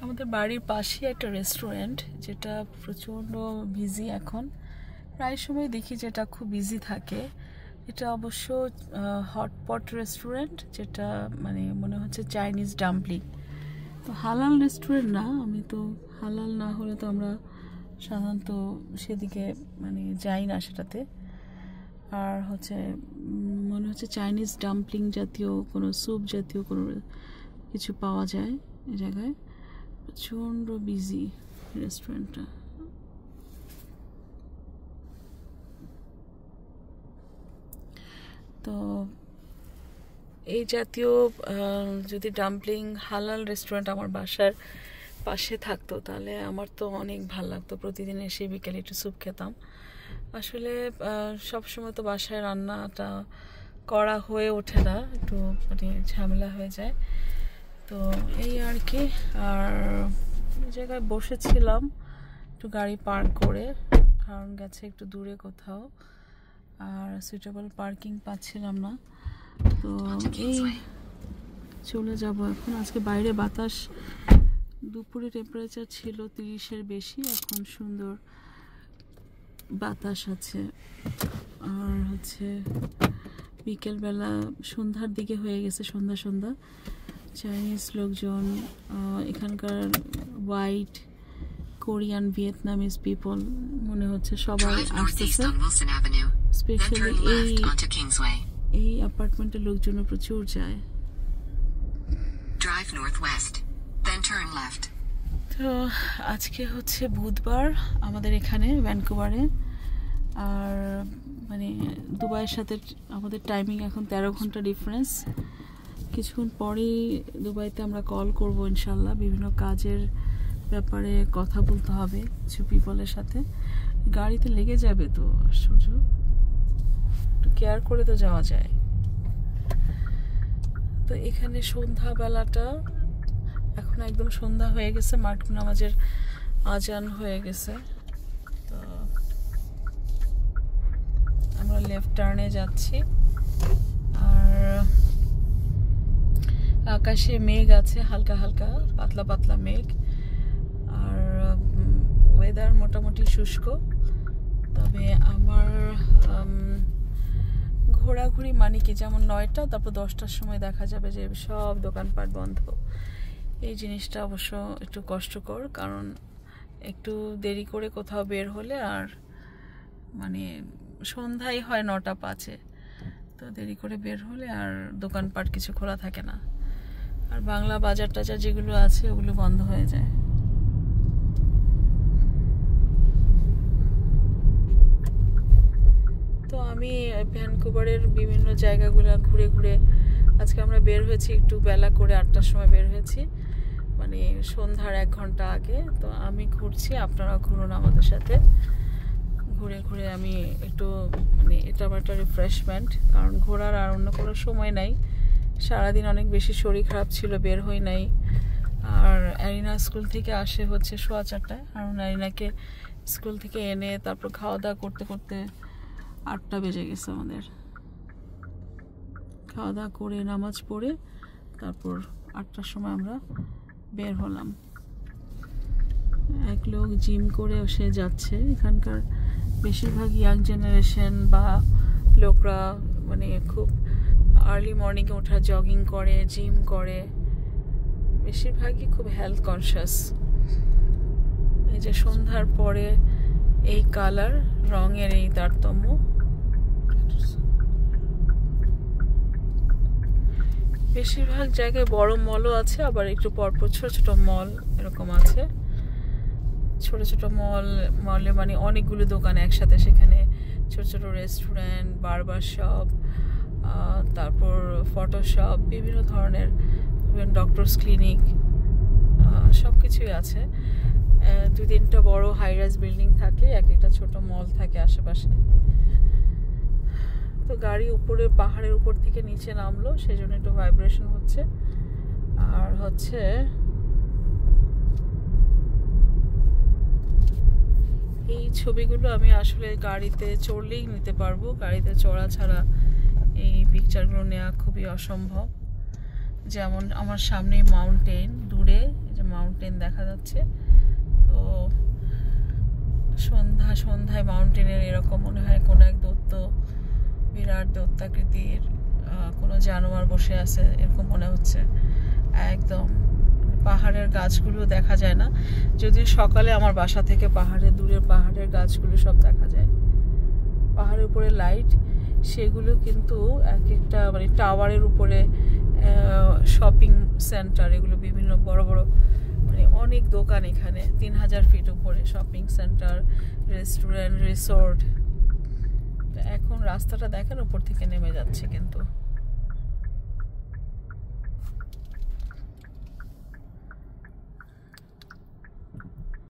আমাদের বাড়ির পাশে একটা রেস্টুরেন্ট যেটা প্রচণ্ড বিজি এখন, প্রায় সময় দেখি যেটা খুব বিজি থাকে। এটা অবশ্য হটপট রেস্টুরেন্ট, যেটা মানে মনে হচ্ছে চাইনিজ ডাম্পলিং। তো হালাল রেস্টুরেন্ট না, আমি তো হালাল না হলে তো আমরা সাধারণত সেদিকে মানে যাই না সেটাতে। আর হচ্ছে মনে হচ্ছে চাইনিজ ডাম্পলিং জাতীয় কোনো স্যুপ জাতীয় কোনো কিছু পাওয়া যায় এই জায়গায়। প্রচণ্ড বিজি রেস্টুরেন্টটা। তো এই জাতীয় যদি ডাম্পলিং হালাল রেস্টুরেন্ট আমার বাসার পাশে থাকতো তাহলে আমার তো অনেক ভালো লাগতো। প্রতিদিন এসে বিকেলে একটু স্যুপ খেতাম। আসলে সবসময় তো বাসায় রান্নাটা করা হয়ে ওঠে না, একটু মানে ঝামেলা হয়ে যায়। তো এই আর কি। আর এই জায়গায় বসেছিলাম একটু গাড়ি পার্ক করে, কারণ গেছে একটু দূরে কোথাও, আর সুইটেবল পার্কিং পাচ্ছিলাম না। তো এই চলে যাব এখন। আজকে বাইরে বাতাস, দুপুরে টেম্পারেচার ছিল 30-এর বেশি, এখন সুন্দর বাতাস আছে। আর হচ্ছে বিকেলবেলা সন্ধ্যার দিকে হয়ে গেছে, সন্ধ্যা চাইনিজ লোকজন, এখানকার হোয়াইট, কোরিয়ান, ভিয়েতনামিজ পিপল মনে হচ্ছে সবাই আসতেছে। স্পেশালি এই অ্যাপার্টমেন্টের লোকজনও প্রচুর যায়। তো আজকে হচ্ছে বুধবার আমাদের এখানে ভ্যানকুভারে, আর মানে দুবাইয়ের সাথে আমাদের টাইমিং এখন 13 ঘন্টা ডিফারেন্স। কিছুক্ষণ পরেই দুবাইতে আমরা কল করব ইনশাল্লাহ। বিভিন্ন কাজের ব্যাপারে কথা বলতে হবে কিছু পিপলের সাথে। গাড়িতে লেগে যাবে তো, আশ্চর্য, একটু কেয়ার করে তো যাওয়া যায়। তো এখানে সন্ধ্যাবেলাটা এখন একদম সন্ধ্যা হয়ে গেছে, মাগরিব নামাজের আজান হয়ে গেছে। তো আমরা লেফট টার্নে যাচ্ছি, আর আকাশে মেঘ আছে, হালকা হালকা পাতলা পাতলা মেঘ, আর ওয়েদার মোটামুটি শুষ্ক। তবে আমার ঘোরাঘুরি মানে কি, যেমন 9টা তারপর 10টার সময় দেখা যাবে যে সব দোকানপাট বন্ধ। এই জিনিসটা অবশ্য একটু কষ্টকর, কারণ একটু দেরি করে কোথাও বের হলে আর মানে সন্ধ্যায় হয় 9টা 5-এ, তো দেরি করে বের হলে আর দোকানপাট কিছু খোলা থাকে না, আর বাংলা বাজার টাজার যেগুলো আছে ওগুলো বন্ধ হয়ে যায়। তো আমি ভ্যানকুভারের বিভিন্ন জায়গাগুলো ঘুরে ঘুরে আজকে আমরা বের হয়েছি একটু বেলা করে, 8টার সময় বের হয়েছি, মানে সন্ধ্যার 1 ঘন্টা আগে। তো আমি ঘুরছি, আপনারা ঘুরুন আমাদের সাথে। ঘুরে ঘুরে আমি একটু মানে এটা আমার একটা রিফ্রেশমেন্ট, কারণ ঘোরার আর অন্য কোনো সময় নাই। সারাদিন অনেক বেশি শরীর খারাপ ছিল, বের হই নাই। আর অ্যারিনা স্কুল থেকে আসে হচ্ছে 4:15, কারণ অ্যারিনাকে স্কুল থেকে এনে তারপর খাওয়া দাওয়া করতে করতে 8টা বেজে গেছে আমাদের। খাওয়া দাওয়া করে নামাজ পড়ে তারপর 8টার সময় আমরা বের হলাম। এক লোক জিম করে সে যাচ্ছে। এখানকার বেশিরভাগ ইয়াং জেনারেশন বা লোকরা মানে খুব আর্লি মর্নিংয়ে ওঠা, জগিং করে, জিম করে, বেশিরভাগই খুব হেলথ কনসিয়াস। এই যে সন্ধ্যার পরে এই কালার, রঙের এই তারতম্য, বেশিরভাগ জায়গায় বড় মলও আছে, আবার একটু পরপর ছোট ছোট মল এরকম আছে। ছোট ছোট মলে মানে অনেকগুলো দোকান একসাথে, সেখানে ছোট ছোট রেস্টুরেন্ট, বারবার শপ, তারপর ফটো শপ, বিভিন্ন ধরনের, ডক্টরস ক্লিনিক, সব কিছুই আছে। 2-3টা বড় হাই-রাইজ বিল্ডিং থাকলে একটা ছোট মল থাকে আশেপাশে। তো গাড়ি উপরে পাহাড়ের উপর থেকে নিচে নামলো, সেজন্য একটু ভাইব্রেশন হচ্ছে। আর হচ্ছে এই ছবিগুলো আমি আসলে গাড়িতে চড়লেই নিতে পারবো, গাড়িতে চড়া ছাড়া এই পিকচারগুলো নেওয়া খুবই অসম্ভব। যেমন আমার সামনে মাউন্টেন, দূরে দূরে এই যে মাউন্টেন দেখা যাচ্ছে। তো সন্ধ্যায় মাউন্টেনের এরকম মনে হয় কোনো এক বিরাট দৈত্যাকৃতির কোনো জানোয়ার বসে আছে এরকম মনে হচ্ছে। একদম পাহাড়ের গাছগুলো দেখা যায় না, যদিও সকালে আমার বাসা থেকে দূরের পাহাড়ের গাছগুলো সব দেখা যায়। পাহাড়ের উপরে লাইট, সেগুলো কিন্তু এক একটা মানে টাওয়ারের উপরে শপিং সেন্টার, এগুলো বিভিন্ন বড় বড় মানে অনেক দোকান এখানে 3000 ফিট উপরে শপিং সেন্টার, রেস্টুরেন্ট, রিসোর্ট। এখন রাস্তাটা দেখেন উপর থেকে নেমে যাচ্ছে কিন্তু